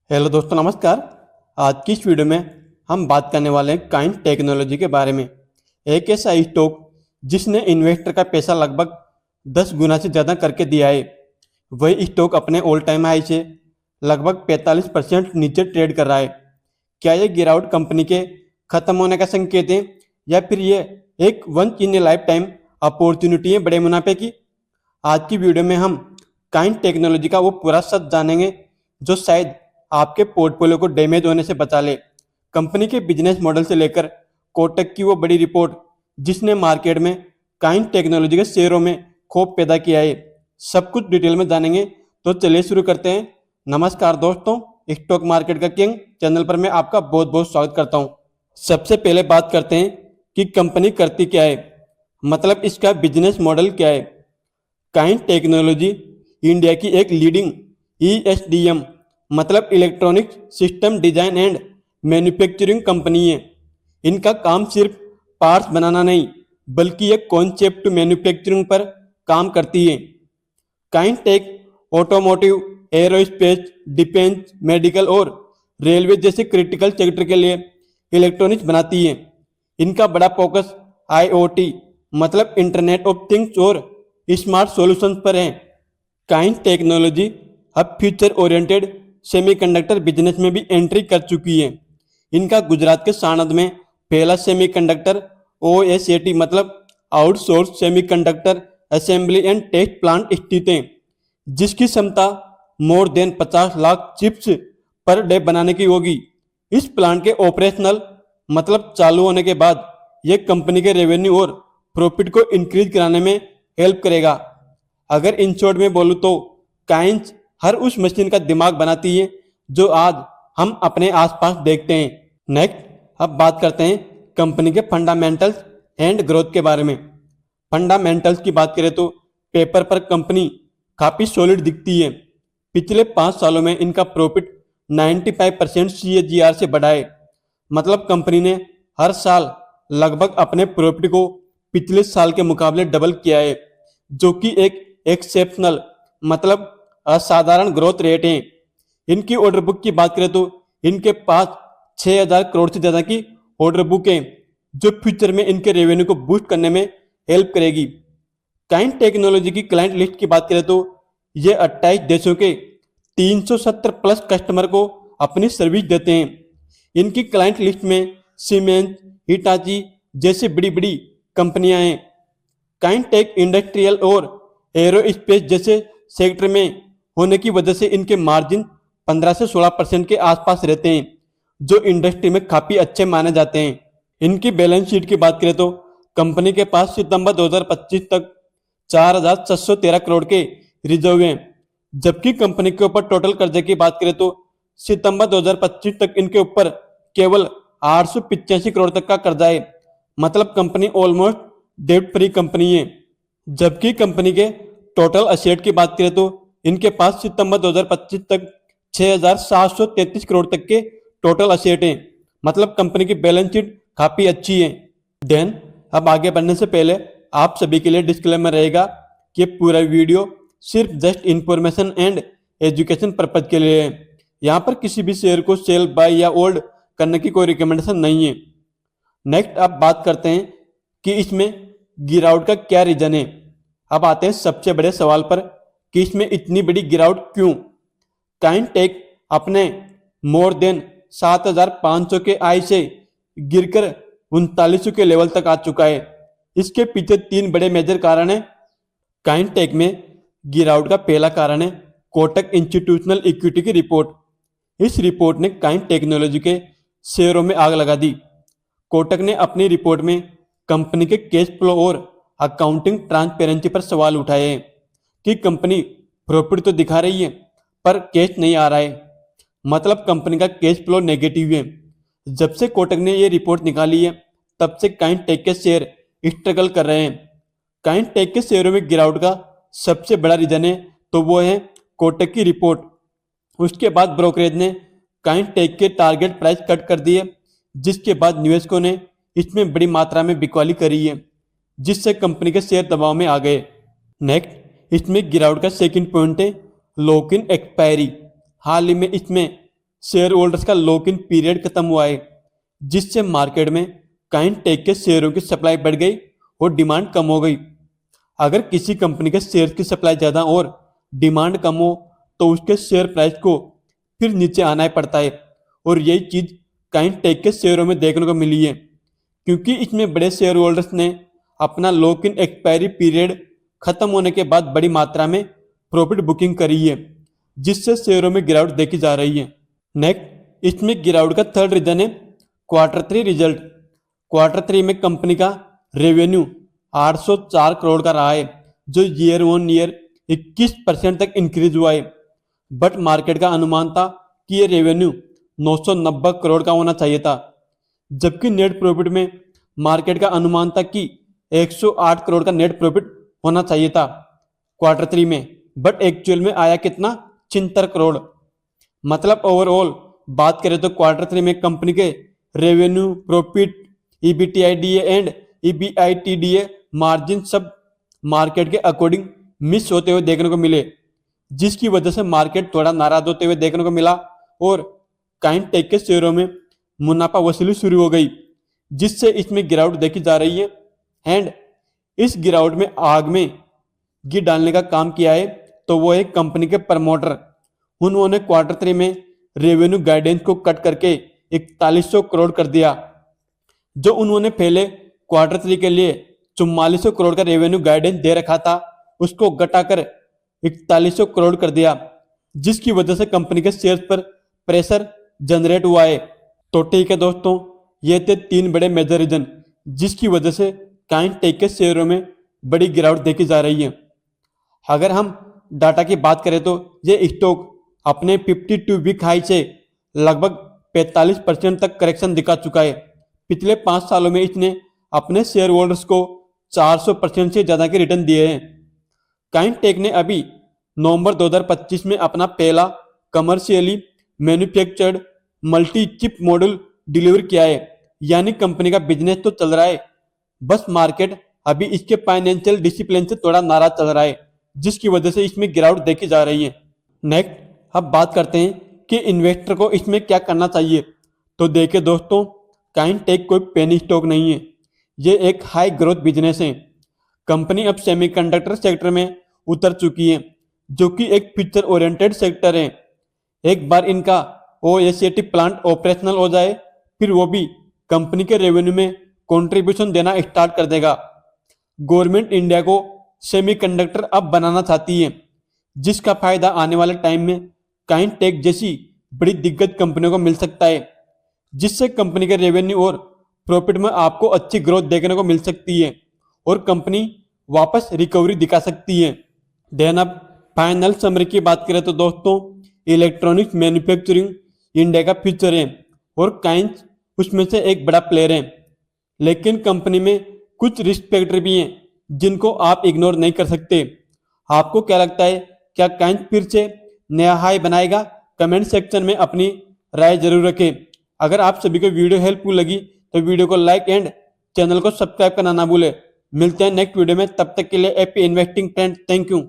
Hello दोस्तों, नमस्कार। आज की इस वीडियो में हम बात करने वाले हैं काइंड टेक्नोलॉजी के बारे में। एक ऐसा स्टॉक जिसने इन्वेस्टर का पैसा लगभग 10 गुना से ज़्यादा करके दिया है। वही स्टॉक अपने ऑल टाइम हाई से लगभग 45% नीचे ट्रेड कर रहा है। क्या ये गिरावट कंपनी के खत्म होने का संकेत है या फिर ये एक once in a lifetime opportunity है बड़े मुनाफे की? आज की वीडियो में हम काइंड टेक्नोलॉजी का वो पूरा सच जानेंगे जो शायद आपके पोर्टफोलियो को डैमेज होने से बचा ले। कंपनी के बिजनेस मॉडल से लेकर कोटक की वो बड़ी रिपोर्ट जिसने मार्केट में काइंड टेक्नोलॉजी के शेयरों में खौफ पैदा किया है, सब कुछ डिटेल में जानेंगे। तो चलिए शुरू करते हैं। नमस्कार दोस्तों, स्टॉक मार्केट का किंग चैनल पर मैं आपका बहुत बहुत स्वागत करता हूं। सबसे पहले बात करते हैं कि कंपनी करती क्या है, मतलब इसका बिजनेस मॉडल क्या है। काइंड टेक्नोलॉजी इंडिया की एक लीडिंग ESDM मतलब electronic system design and manufacturing company है। इनका काम सिर्फ पार्ट्स बनाना नहीं बल्कि एक कॉन्सेप्ट टू मैन्युफैक्चरिंग पर काम करती है। Kaynes tech automotive, aerospace, defence, medical और रेलवे जैसे क्रिटिकल सेक्टर के लिए इलेक्ट्रॉनिक्स बनाती है। इनका बड़ा फोकस IoT मतलब इंटरनेट ऑफ थिंग्स और स्मार्ट सॉल्यूशंस पर है। काइंड टेक्नोलॉजी अब फ्यूचर ओरिएंटेड सेमीकंडक्टर बिजनेस में भी एंट्री कर चुकी है। इनका गुजरात के साणंद में पहला सेमीकंडक्टर OSAT मतलब outsource semiconductor assembly and test plant स्थित है, जिसकी क्षमता more than 50 lakh chips per day बनाने की होगी। इस प्लांट के ऑपरेशनल मतलब चालू होने के बाद यह कंपनी के रेवेन्यू और प्रॉफिट को इंक्रीज कराने में हेल्प करेगा। अगर इन शॉर्ट में बोलूँ तो काइंड हर उस मशीन का दिमाग बनाती है जो आज हम अपने आसपास देखते हैं। नेक्स्ट, अब बात करते हैं कंपनी के फंडामेंटल्स एंड ग्रोथ के बारे में। फंडामेंटल्स की बात करें तो पेपर पर कंपनी काफ़ी सॉलिड दिखती है। पिछले 5 सालों में इनका प्रॉफिट 95% CAGR से बढ़ा है। मतलब कंपनी ने हर साल लगभग अपने प्रॉफिट को पिछले साल के मुकाबले डबल किया है, जो कि एक एक्सेप्शनल मतलब असाधारण ग्रोथ रेट है। इनकी ऑर्डर बुक की बात करें तो इनके पास 6000 करोड़ से ज़्यादा की ऑर्डर बुक है, जो फ्यूचर में इनके रेवेन्यू को बूस्ट करने में हेल्प करेगी। काइंड टेक्नोलॉजी की क्लाइंट लिस्ट की बात करें तो ये 28 देशों के 370 प्लस कस्टमर को अपनी सर्विस देते हैं। इनकी क्लाइंट लिस्ट में सीमेंस, हिटाची जैसी बड़ी बड़ी कंपनियां हैं। काइंड टेक इंडस्ट्रियल और एरोस्पेस जैसे सेक्टर में होने की वजह से इनके मार्जिन 15 से 16% के आसपास रहते हैं, जो इंडस्ट्री में काफ़ी अच्छे माने जाते हैं। इनकी बैलेंस शीट की बात करें तो कंपनी के पास सितंबर 2025 तक 4613 करोड़ के रिजर्व हैं, जबकि कंपनी के ऊपर टोटल कर्जे की बात करें तो सितंबर 2025 तक इनके ऊपर केवल 885 करोड़ तक का कर्जा है। मतलब company almost debt free company है। जबकि कंपनी के टोटल असेट की बात करें तो इनके पास सितंबर 2025 तक 6733 करोड़ तक के टोटल असेट हैं। मतलब कंपनी की बैलेंस शीट काफ़ी अच्छी है। देन अब आगे बढ़ने से पहले आप सभी के लिए डिस्क्लेमर रहेगा कि पूरा वीडियो सिर्फ just information and education purpose के लिए है। यहाँ पर किसी भी शेयर को सेल, बाय या होल्ड करने की कोई रिकमेंडेशन नहीं है। नेक्स्ट अब बात करते हैं कि इसमें गिरावट का क्या रीजन है। अब आते हैं सबसे बड़े सवाल पर कि इसमें इतनी बड़ी गिरावट क्यों। काइंड टेक अपने मोर देन 7500 के आय से गिरकर 3900 के लेवल तक आ चुका है। इसके पीछे 3 बड़े मेजर कारण हैं। काइंड टेक में गिरावट का पहला कारण है कोटक इंस्टीट्यूशनल इक्विटी की रिपोर्ट। इस रिपोर्ट ने काइंड टेक्नोलॉजी के शेयरों में आग लगा दी। कोटक ने अपनी रिपोर्ट में कंपनी के कैश फ्लो और अकाउंटिंग ट्रांसपेरेंसी पर सवाल उठाए हैं कि कंपनी प्रॉफिट तो दिखा रही है पर कैश नहीं आ रहा है। मतलब कंपनी का कैश फ्लो नेगेटिव है। जब से कोटक ने ये रिपोर्ट निकाली है तब से काइंड टेक के शेयर स्ट्रगल कर रहे हैं। काइंड टेक के शेयरों में गिरावट का सबसे बड़ा रीजन है तो वो है कोटक की रिपोर्ट। उसके बाद ब्रोकरेज ने काइंड टेक के टारगेट प्राइस कट कर दिए, जिसके बाद निवेशकों ने इसमें बड़ी मात्रा में बिकवाली करी है, जिससे कंपनी के शेयर दबाव में आ गए। नेक्स्ट, इसमें गिरावट का सेकंड पॉइंट है लॉक इन एक्सपायरी। हाल ही में इसमें शेयर होल्डर्स का लॉक इन पीरियड खत्म हुआ है, जिससे मार्केट में काइंटेक के शेयरों की सप्लाई बढ़ गई और डिमांड कम हो गई। अगर किसी कंपनी के शेयर की सप्लाई ज़्यादा और डिमांड कम हो तो उसके शेयर प्राइस को फिर नीचे आना ही पड़ता है, और यही चीज़ काइंटेक के शेयरों में देखने को मिली है, क्योंकि इसमें बड़े शेयर होल्डर्स ने अपना लॉक इन एक्सपायरी पीरियड खत्म होने के बाद बड़ी मात्रा में प्रॉफिट बुकिंग करी है, जिससे शेयरों में गिरावट देखी जा रही है। नेक्स्ट, इसमें गिरावट का थर्ड रीजन है क्वार्टर 3 रिजल्ट। क्वार्टर 3 में कंपनी का रेवेन्यू 804 करोड़ का रहा है, जो ईयर ऑन ईयर 21% तक इंक्रीज हुआ है। बट मार्केट का अनुमान था कि ये रेवेन्यू 990 करोड़ का होना चाहिए था, जबकि नेट प्रॉफिट में मार्केट का अनुमान था कि 108 करोड़ का नेट प्रॉफिट होना चाहिए था क्वार्टर 3 में। बट एक्चुअल में आया कितना, 76 करोड़। मतलब ओवरऑल बात करें तो क्वार्टर 3 में कंपनी के revenue, profit, EBITDA and EBITDA margin सब मार्केट के अकॉर्डिंग मिस होते हुए देखने को मिले, जिसकी वजह से मार्केट थोड़ा नाराज होते हुए देखने को मिला और काइंटेक के शेयरों में मुनाफा वसूली शुरू हो गई, जिससे इसमें गिरावट देखी जा रही है। एंड इस गिरावट में आग में घी डालने का काम किया है तो वो है कंपनी के प्रमोटर। उन्होंने क्वार्टर 3 में रेवेन्यू गाइडेंस को कट करके 4100 करोड़ कर दिया। जो उन्होंने पहले क्वार्टर 3 के लिए 4400 करोड़ का रेवेन्यू गाइडेंस दे रखा था, उसको घटाकर 4100 करोड़ कर दिया, जिसकी वजह से कंपनी के शेयर्स पर प्रेशर जनरेट हुआ है। तो ठीक है दोस्तों, ये थे 3 बड़े मेजर रीजन जिसकी वजह से काइंटेक के शेयरों में बड़ी गिरावट देखी जा रही है। अगर हम डाटा की बात करें तो ये स्टॉक अपने 52 वीक हाई से लगभग 45% तक करेक्शन दिखा चुका है। पिछले 5 सालों में इसने अपने शेयर होल्डर्स को 400% से ज़्यादा के रिटर्न दिए हैं। काइंटेक ने अभी नवंबर 2025 में अपना पहला commercially manufactured multi chip module deliver किया है, यानी कंपनी का बिजनेस तो चल रहा है, बस मार्केट अभी इसके फाइनेंशियल डिसिप्लिन से थोड़ा नाराज चल रहा है, जिसकी वजह से इसमें गिरावट देखी जा रही है। नेक्स्ट, अब बात करते हैं कि इन्वेस्टर को इसमें क्या करना चाहिए। तो देखिए दोस्तों, काइंटेक कोई पेनी स्टॉक नहीं है, ये एक हाई ग्रोथ बिजनेस है। कंपनी अब सेमीकंडक्टर सेक्टर में उतर चुकी है, जो कि एक फ्यूचर ओरिएंटेड सेक्टर है। एक बार इनका ओएसएटी प्लांट ऑपरेशनल हो जाए, फिर वो भी कंपनी के रेवेन्यू में कंट्रीब्यूशन देना स्टार्ट कर देगा। गवर्नमेंट इंडिया को सेमीकंडक्टर अब बनाना चाहती है, जिसका फायदा आने वाले टाइम में काइंटेक जैसी बड़ी दिग्गज कंपनियों को मिल सकता है, जिससे कंपनी के रेवेन्यू और प्रॉफिट में आपको अच्छी ग्रोथ देखने को मिल सकती है और कंपनी वापस रिकवरी दिखा सकती है। देन अब फाइनल समरी की बात करें तो दोस्तों, इलेक्ट्रॉनिक्स मैन्युफैक्चरिंग इंडिया का फ्यूचर है और काइंस उसमें से एक बड़ा प्लेयर है, लेकिन कंपनी में कुछ रिस्क फैक्टर भी हैं जिनको आप इग्नोर नहीं कर सकते। आपको क्या लगता है, क्या काइंस फिर से नया हाई बनाएगा? कमेंट सेक्शन में अपनी राय जरूर रखें। अगर आप सभी को वीडियो हेल्पफुल लगी तो वीडियो को लाइक एंड चैनल को सब्सक्राइब करना ना भूलें। मिलते हैं नेक्स्ट वीडियो में, तब तक के लिए happy investing friends. Thank you.